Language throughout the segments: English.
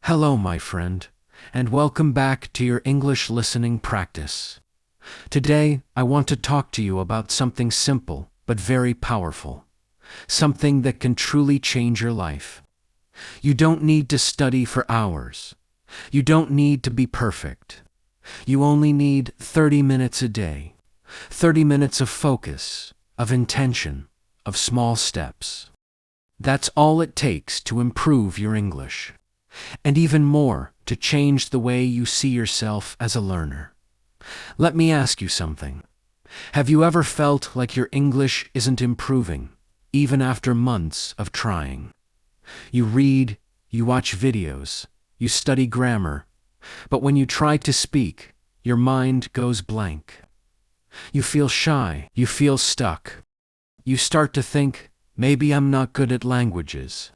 Hello, my friend, and welcome back to your English listening practice. Today, I want to talk to you about something simple but very powerful, something that can truly change your life. You don't need to study for hours. You don't need to be perfect. You only need 30 minutes a day, 30 minutes of focus, of intention, of small steps. That's all it takes to improve your English. And even more, to change the way you see yourself as a learner. Let me ask you something. Have you ever felt like your English isn't improving, even after months of trying? You read, you watch videos, you study grammar, but when you try to speak, your mind goes blank. You feel shy, you feel stuck. You start to think, maybe I'm not good at languages.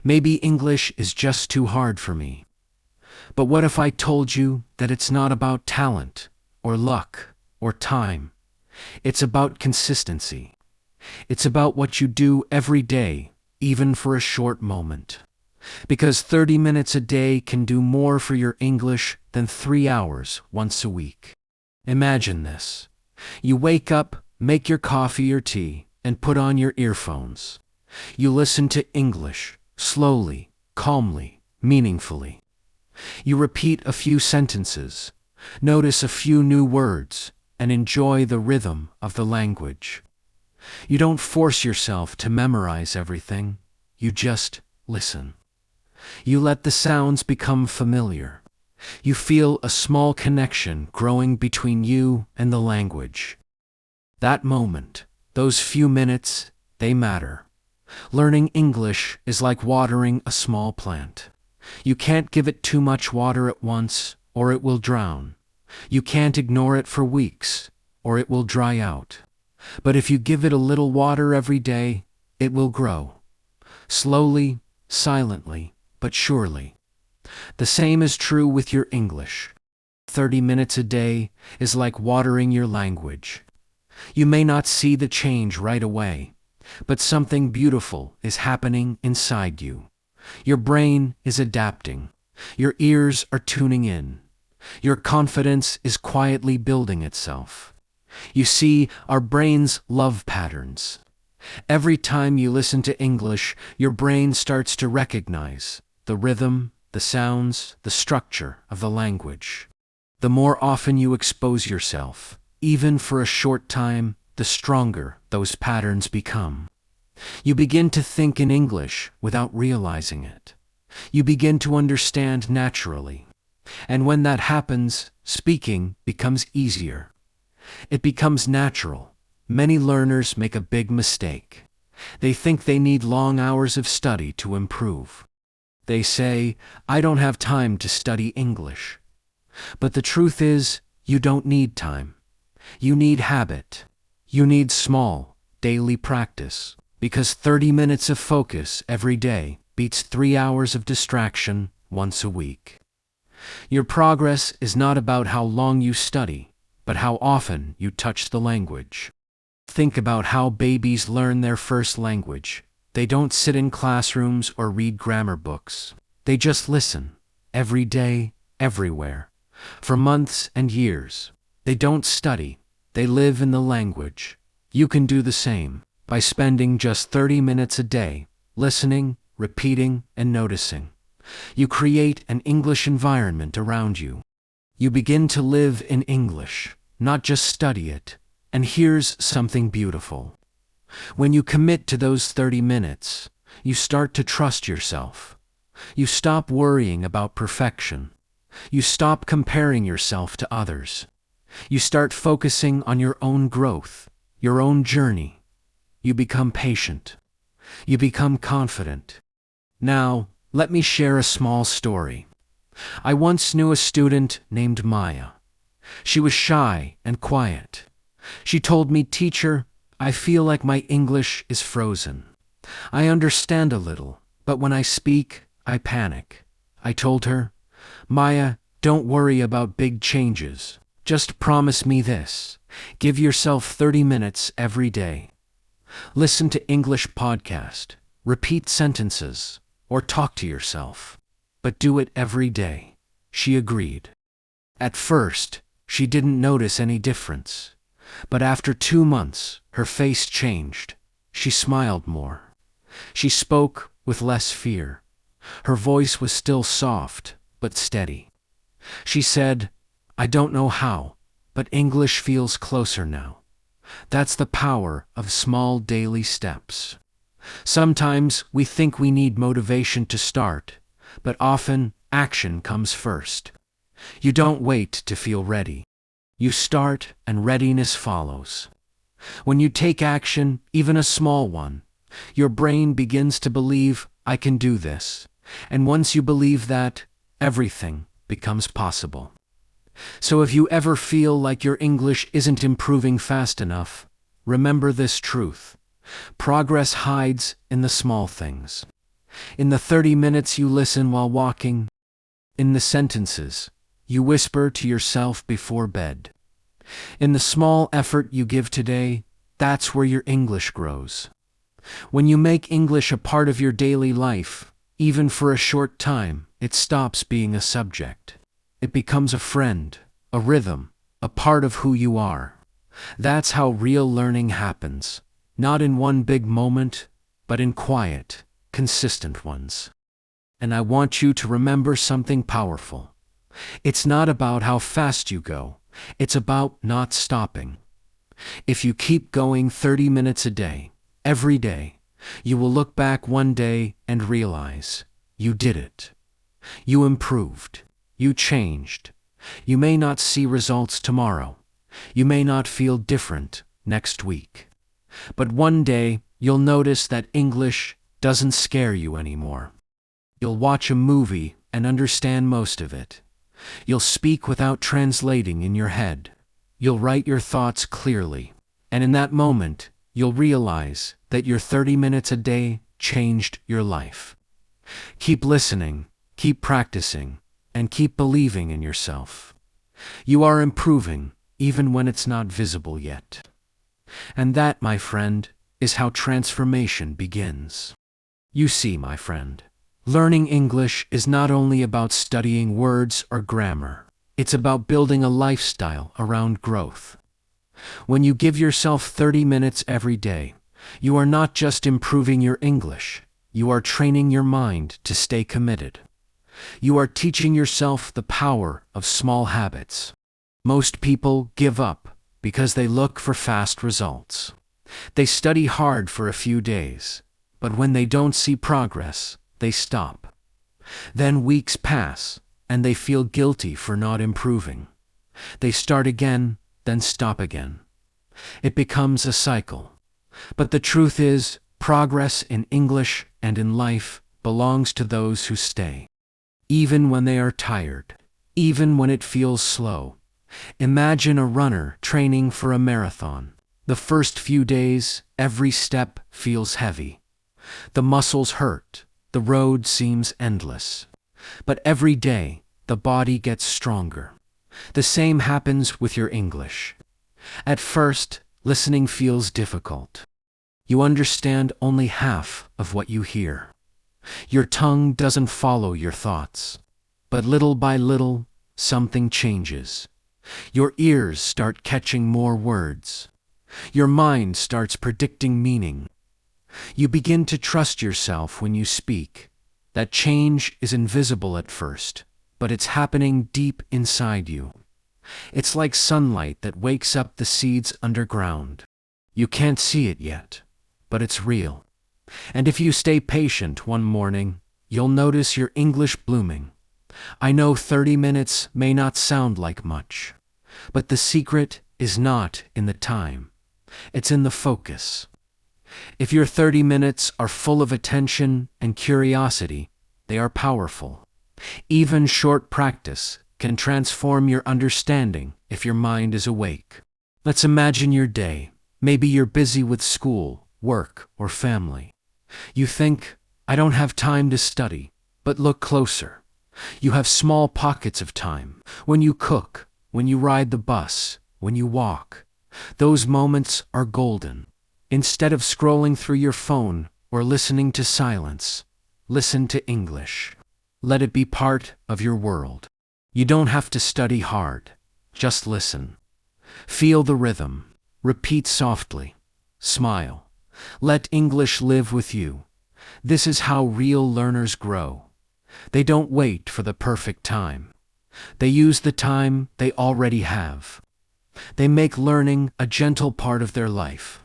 Maybe English is just too hard for me. But what if I told you that it's not about talent, or luck, or time? It's about consistency. It's about what you do every day, even for a short moment. Because 30 minutes a day can do more for your English than 3 hours once a week. Imagine this. You wake up, make your coffee or tea, and put on your earphones. You listen to English, slowly, calmly, meaningfully. You repeat a few sentences, notice a few new words, and enjoy the rhythm of the language. You don't force yourself to memorize everything, you just listen. You let the sounds become familiar. You feel a small connection growing between you and the language. That moment, those few minutes, they matter. Learning English is like watering a small plant. You can't give it too much water at once, or it will drown. You can't ignore it for weeks, or it will dry out. But if you give it a little water every day, it will grow. Slowly, silently, but surely. The same is true with your English. 30 minutes a day is like watering your language. You may not see the change right away, but something beautiful is happening inside you. Your brain is adapting. Your ears are tuning in. Your confidence is quietly building itself. You see, our brains love patterns. Every time you listen to English, your brain starts to recognize the rhythm, the sounds, the structure of the language. The more often you expose yourself, even for a short time, the stronger those patterns become. You begin to think in English without realizing it. You begin to understand naturally. And when that happens, speaking becomes easier. It becomes natural. Many learners make a big mistake. They think they need long hours of study to improve. They say, I don't have time to study English. But the truth is, you don't need time. You need habit. You need small, daily practice. Because 30 minutes of focus every day beats 3 hours of distraction once a week. Your progress is not about how long you study, but how often you touch the language. Think about how babies learn their first language. They don't sit in classrooms or read grammar books. They just listen, every day, everywhere, for months and years. They don't study, they live in the language. You can do the same. By spending just 30 minutes a day, listening, repeating, and noticing. You create an English environment around you. You begin to live in English, not just study it. And here's something beautiful. When you commit to those 30 minutes, you start to trust yourself. You stop worrying about perfection. You stop comparing yourself to others. You start focusing on your own growth, your own journey. You become patient. You become confident. Now, let me share a small story. I once knew a student named Maya. She was shy and quiet. She told me, "Teacher, I feel like my English is frozen. I understand a little, but when I speak, I panic." I told her, "Maya, don't worry about big changes. Just promise me this. Give yourself 30 minutes every day. Listen to English podcast, repeat sentences, or talk to yourself. but do it every day," she agreed. At first, she didn't notice any difference, but after 2 months, her face changed. She smiled more. She spoke with less fear. Her voice was still soft, but steady. She said, "I don't know how, but English feels closer now." That's the power of small daily steps. Sometimes we think we need motivation to start, but often action comes first. You don't wait to feel ready. You start and readiness follows. When you take action, even a small one, your brain begins to believe, "I can do this." And once you believe that, everything becomes possible. So if you ever feel like your English isn't improving fast enough, remember this truth. Progress hides in the small things. In the 30 minutes you listen while walking, in the sentences you whisper to yourself before bed, in the small effort you give today, that's where your English grows. When you make English a part of your daily life, even for a short time, it stops being a subject. It becomes a friend, a rhythm, a part of who you are. That's how real learning happens, not in one big moment, but in quiet, consistent ones. And I want you to remember something powerful. It's not about how fast you go, it's about not stopping. If you keep going 30 minutes a day, every day, you will look back one day and realize you did it. You improved. You changed. You may not see results tomorrow. You may not feel different next week. But one day, you'll notice that English doesn't scare you anymore. You'll watch a movie and understand most of it. You'll speak without translating in your head. You'll write your thoughts clearly. And in that moment, you'll realize that your 30 minutes a day changed your life. Keep listening, keep practicing, and keep believing in yourself. You are improving, even when it's not visible yet. And that, my friend, is how transformation begins. You see, my friend, learning English is not only about studying words or grammar. It's about building a lifestyle around growth. When you give yourself 30 minutes every day, you are not just improving your English, you are training your mind to stay committed. You are teaching yourself the power of small habits. Most people give up because they look for fast results. They study hard for a few days, but when they don't see progress, they stop. Then weeks pass, and they feel guilty for not improving. They start again, then stop again. It becomes a cycle. But the truth is, progress in English and in life belongs to those who stay. Even when they are tired, even when it feels slow. Imagine a runner training for a marathon. The first few days, every step feels heavy. The muscles hurt, the road seems endless. But every day, the body gets stronger. The same happens with your English. At first, listening feels difficult. You understand only half of what you hear. Your tongue doesn't follow your thoughts. But little by little, something changes. Your ears start catching more words. Your mind starts predicting meaning. You begin to trust yourself when you speak. That change is invisible at first, but it's happening deep inside you. It's like sunlight that wakes up the seeds underground. You can't see it yet, but it's real. And if you stay patient one morning, you'll notice your English blooming. I know 30 minutes may not sound like much, but the secret is not in the time. It's in the focus. If your 30 minutes are full of attention and curiosity, they are powerful. Even short practice can transform your understanding if your mind is awake. Let's imagine your day. Maybe you're busy with school, work, or family. You think, I don't have time to study, but look closer. You have small pockets of time. When you cook, when you ride the bus, when you walk. Those moments are golden. Instead of scrolling through your phone or listening to silence, listen to English. Let it be part of your world. You don't have to study hard. Just listen. Feel the rhythm. Repeat softly. Smile. Let English live with you. This is how real learners grow. They don't wait for the perfect time. They use the time they already have. They make learning a gentle part of their life.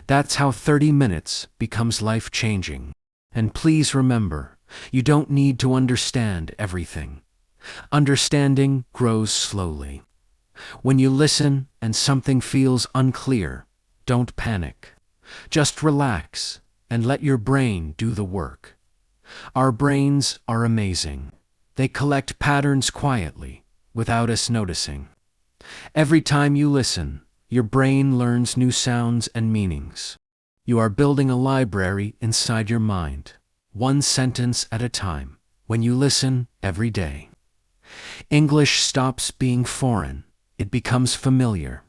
That's how 30 minutes becomes life-changing. And please remember, you don't need to understand everything. Understanding grows slowly. When you listen and something feels unclear, don't panic. Just relax and let your brain do the work. Our brains are amazing. They collect patterns quietly, without us noticing. Every time you listen, your brain learns new sounds and meanings. You are building a library inside your mind, one sentence at a time, when you listen every day. English stops being foreign. It becomes familiar.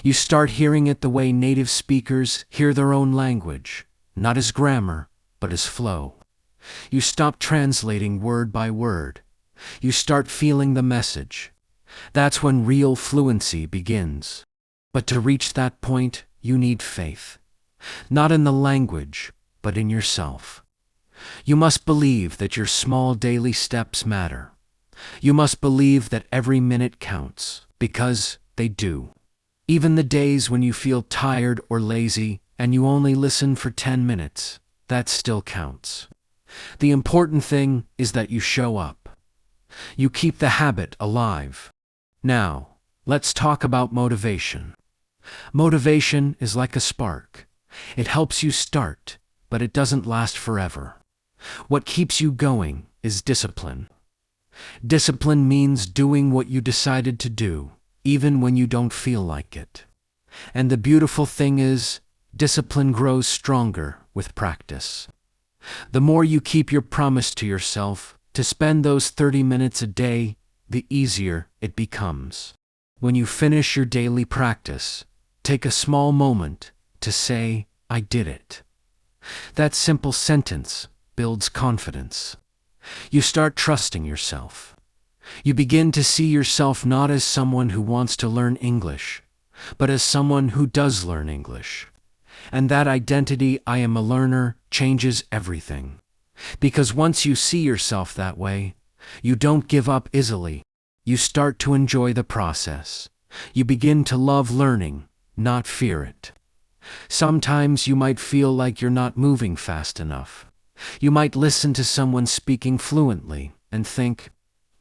You start hearing it the way native speakers hear their own language, not as grammar, but as flow. You stop translating word by word. You start feeling the message. That's when real fluency begins. But to reach that point, you need faith. Not in the language, but in yourself. You must believe that your small daily steps matter. You must believe that every minute counts, because they do. Even the days when you feel tired or lazy and you only listen for 10 minutes, that still counts. The important thing is that you show up. You keep the habit alive. Now, let's talk about motivation. Motivation is like a spark. It helps you start, but it doesn't last forever. What keeps you going is discipline. Discipline means doing what you decided to do, even when you don't feel like it. And the beautiful thing is, discipline grows stronger with practice. The more you keep your promise to yourself to spend those 30 minutes a day, the easier it becomes. When you finish your daily practice, take a small moment to say, "I did it." That simple sentence builds confidence. You start trusting yourself. You begin to see yourself not as someone who wants to learn English, but as someone who does learn English. And that identity, "I am a learner," changes everything. Because once you see yourself that way, you don't give up easily. You start to enjoy the process. You begin to love learning, not fear it. Sometimes you might feel like you're not moving fast enough. You might listen to someone speaking fluently and think,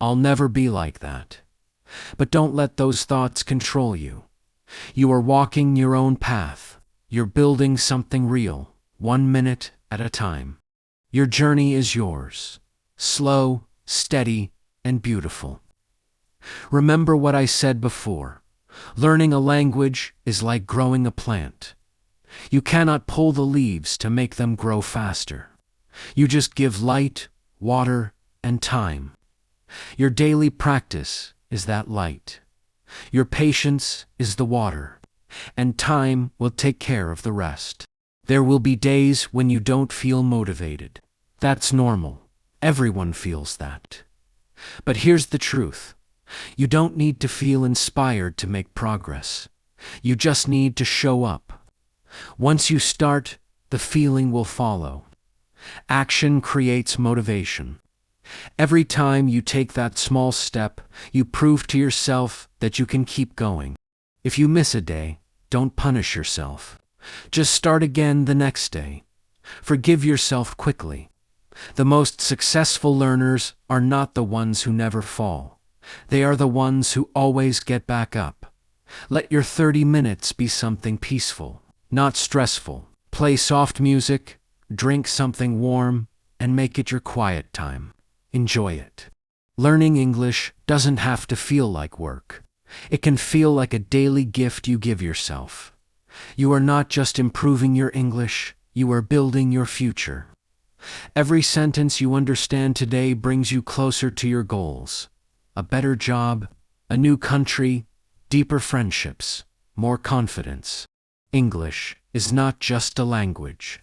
"I'll never be like that." But don't let those thoughts control you. You are walking your own path. You're building something real, 1 minute at a time. Your journey is yours. Slow, steady, and beautiful. Remember what I said before. Learning a language is like growing a plant. You cannot pull the leaves to make them grow faster. You just give light, water, and time. Your daily practice is that light. Your patience is the water, and time will take care of the rest. There will be days when you don't feel motivated. That's normal. Everyone feels that. But here's the truth. You don't need to feel inspired to make progress. You just need to show up. Once you start, the feeling will follow. Action creates motivation. Every time you take that small step, you prove to yourself that you can keep going. If you miss a day, don't punish yourself. Just start again the next day. Forgive yourself quickly. The most successful learners are not the ones who never fall. They are the ones who always get back up. Let your 30 minutes be something peaceful, not stressful. Play soft music, drink something warm, and make it your quiet time. Enjoy it. Learning English doesn't have to feel like work. It can feel like a daily gift you give yourself. You are not just improving your English, you are building your future. Every sentence you understand today brings you closer to your goals. A better job, a new country, deeper friendships, more confidence. English is not just a language.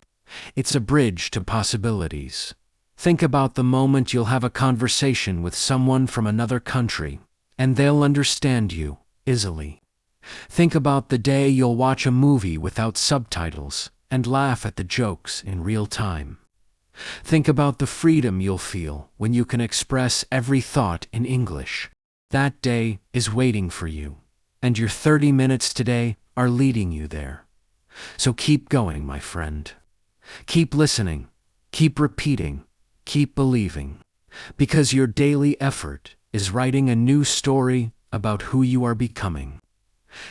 It's a bridge to possibilities. Think about the moment you'll have a conversation with someone from another country, and they'll understand you easily. Think about the day you'll watch a movie without subtitles and laugh at the jokes in real time. Think about the freedom you'll feel when you can express every thought in English. That day is waiting for you, and your 30 minutes today are leading you there. So keep going, my friend. Keep listening, keep repeating, keep believing, because your daily effort is writing a new story about who you are becoming.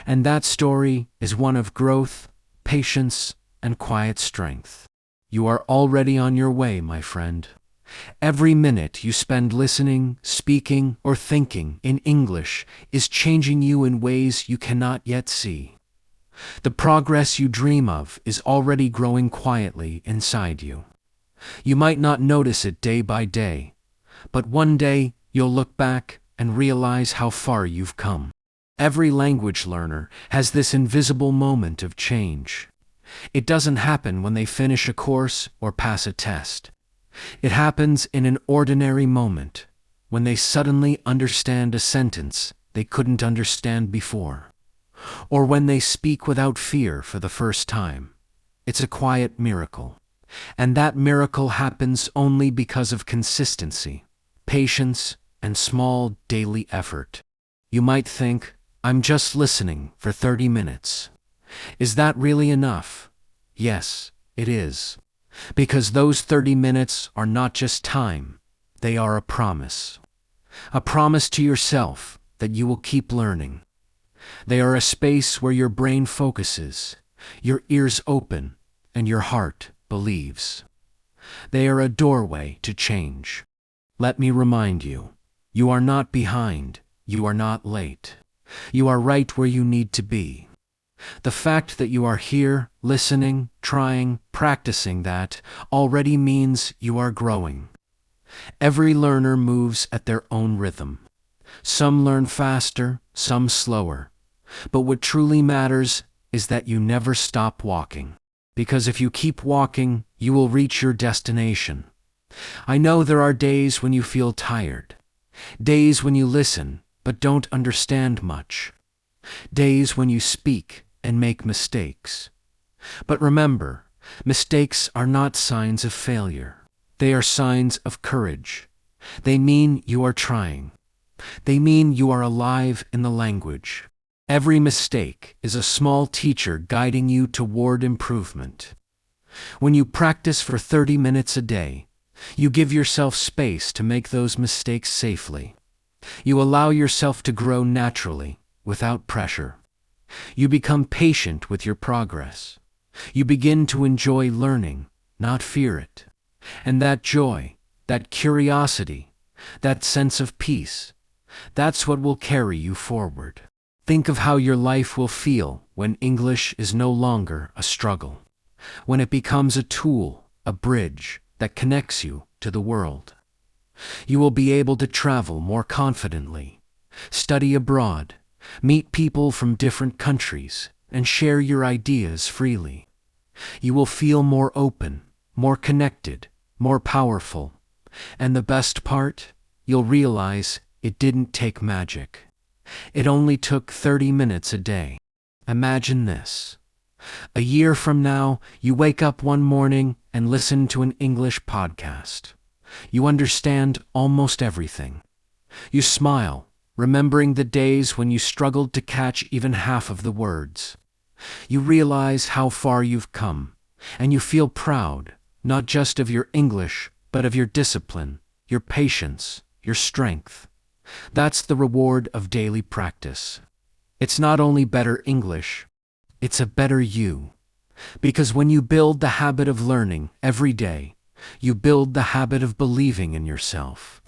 And that story is one of growth, patience, and quiet strength. You are already on your way, my friend. Every minute you spend listening, speaking, or thinking in English is changing you in ways you cannot yet see. The progress you dream of is already growing quietly inside you. You might not notice it day by day, but one day you'll look back and realize how far you've come. Every language learner has this invisible moment of change. It doesn't happen when they finish a course or pass a test. It happens in an ordinary moment, when they suddenly understand a sentence they couldn't understand before, or when they speak without fear for the first time. It's a quiet miracle, and that miracle happens only because of consistency, patience, and small daily effort. You might think, I'm just listening for 30 minutes. Is that really enough? Yes, it is. Because those 30 minutes are not just time, they are a promise. A promise to yourself that you will keep learning. They are a space where your brain focuses, your ears open, and your heart believes. They are a doorway to change. Let me remind you, you are not behind, you are not late. You are right where you need to be. The fact that you are here, listening, trying, practicing that, already means you are growing. Every learner moves at their own rhythm. Some learn faster, some slower. But what truly matters is that you never stop walking. Because if you keep walking, you will reach your destination. I know there are days when you feel tired. Days when you listen, but don't understand much. Days when you speak and make mistakes. But remember, mistakes are not signs of failure. They are signs of courage. They mean you are trying. They mean you are alive in the language. Every mistake is a small teacher guiding you toward improvement. When you practice for 30 minutes a day, you give yourself space to make those mistakes safely. You allow yourself to grow naturally, without pressure. You become patient with your progress. You begin to enjoy learning, not fear it. And that joy, that curiosity, that sense of peace, that's what will carry you forward. Think of how your life will feel when English is no longer a struggle, when it becomes a tool, a bridge that connects you to the world. You will be able to travel more confidently, study abroad, meet people from different countries, and share your ideas freely. You will feel more open, more connected, more powerful. And the best part, you'll realize it didn't take magic. It only took 30 minutes a day. Imagine this. A year from now, you wake up one morning and listen to an English podcast. You understand almost everything. You smile, remembering the days when you struggled to catch even half of the words. You realize how far you've come, and you feel proud, not just of your English, but of your discipline, your patience, your strength. That's the reward of daily practice. It's not only better English, it's a better you. Because when you build the habit of learning every day, you build the habit of believing in yourself.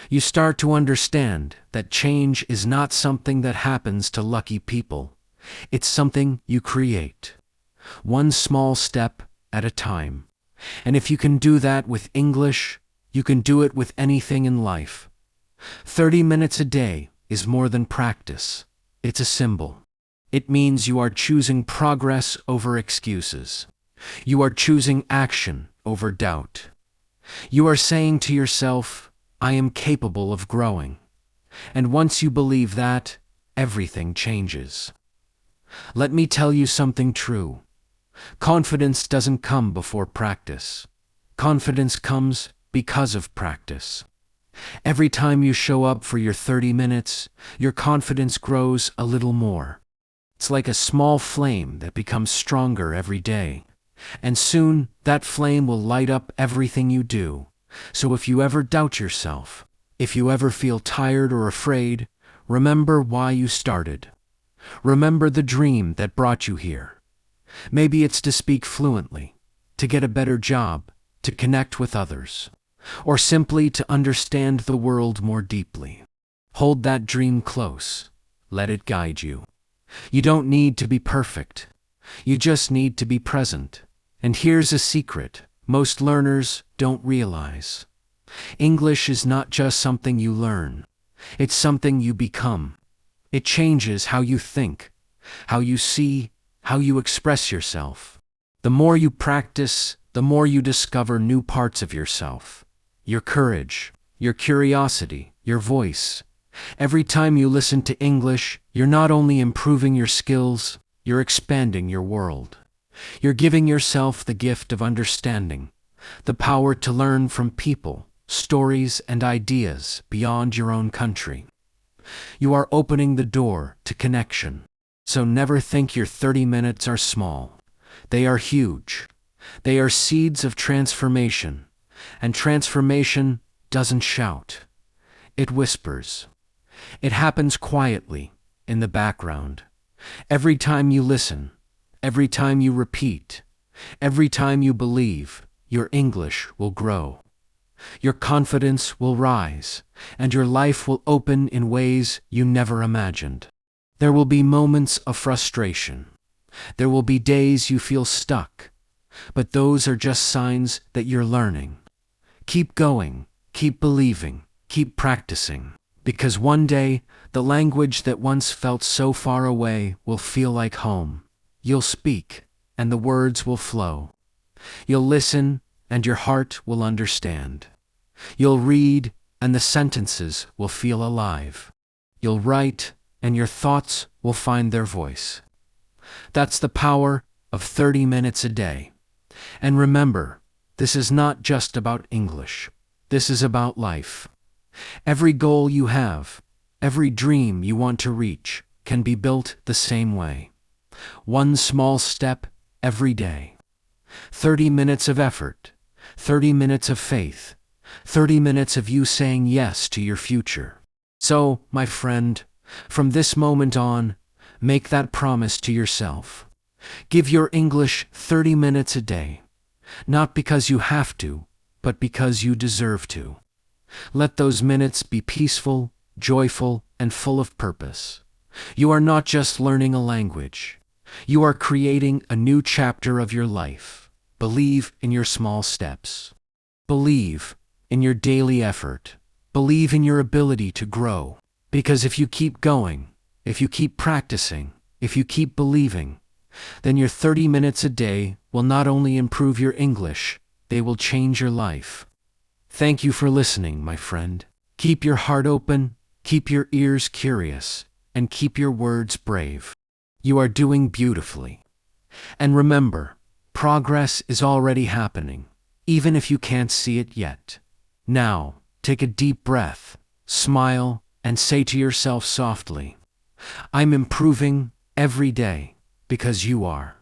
You start to understand that change is not something that happens to lucky people. It's something you create, one small step at a time. And if you can do that with English, you can do it with anything in life. 30 minutes a day is more than practice. It's a symbol. It means you are choosing progress over excuses. You are choosing action over doubt. You are saying to yourself, I am capable of growing. And once you believe that, everything changes. Let me tell you something true. Confidence doesn't come before practice. Confidence comes because of practice. Every time you show up for your 30 minutes, your confidence grows a little more. It's like a small flame that becomes stronger every day. And soon, that flame will light up everything you do. So if you ever doubt yourself, if you ever feel tired or afraid, remember why you started. Remember the dream that brought you here. Maybe it's to speak fluently, to get a better job, to connect with others, or simply to understand the world more deeply. Hold that dream close. Let it guide you. You don't need to be perfect. You just need to be present. And here's a secret most learners don't realize. English is not just something you learn. It's something you become. It changes how you think, how you see, how you express yourself. The more you practice, the more you discover new parts of yourself. Your courage, your curiosity, your voice. Every time you listen to English, you're not only improving your skills, you're expanding your world. You're giving yourself the gift of understanding, the power to learn from people, stories, and ideas beyond your own country. You are opening the door to connection. So never think your 30 minutes are small. They are huge. They are seeds of transformation. And transformation doesn't shout. It whispers. It happens quietly, in the background. Every time you listen, every time you repeat, every time you believe, your English will grow. Your confidence will rise, and your life will open in ways you never imagined. There will be moments of frustration. There will be days you feel stuck, but those are just signs that you're learning. Keep going, keep believing, keep practicing, because one day, the language that once felt so far away will feel like home. You'll speak, and the words will flow. You'll listen, and your heart will understand. You'll read, and the sentences will feel alive. You'll write, and your thoughts will find their voice. That's the power of 30 minutes a day. And remember, this is not just about English. This is about life. Every goal you have, every dream you want to reach, can be built the same way. One small step every day. 30 minutes of effort, 30 minutes of faith, 30 minutes of you saying yes to your future. So, my friend, from this moment on, make that promise to yourself. Give your English 30 minutes a day, not because you have to, but because you deserve to. Let those minutes be peaceful, joyful, and full of purpose. You are not just learning a language. You are creating a new chapter of your life. Believe in your small steps. Believe in your daily effort. Believe in your ability to grow. Because if you keep going, if you keep practicing, if you keep believing, then your 30 minutes a day will not only improve your English, they will change your life. Thank you for listening, my friend. Keep your heart open, keep your ears curious, and keep your words brave. You are doing beautifully. And remember, progress is already happening, even if you can't see it yet. Now, take a deep breath, smile, and say to yourself softly, I'm improving every day because you are.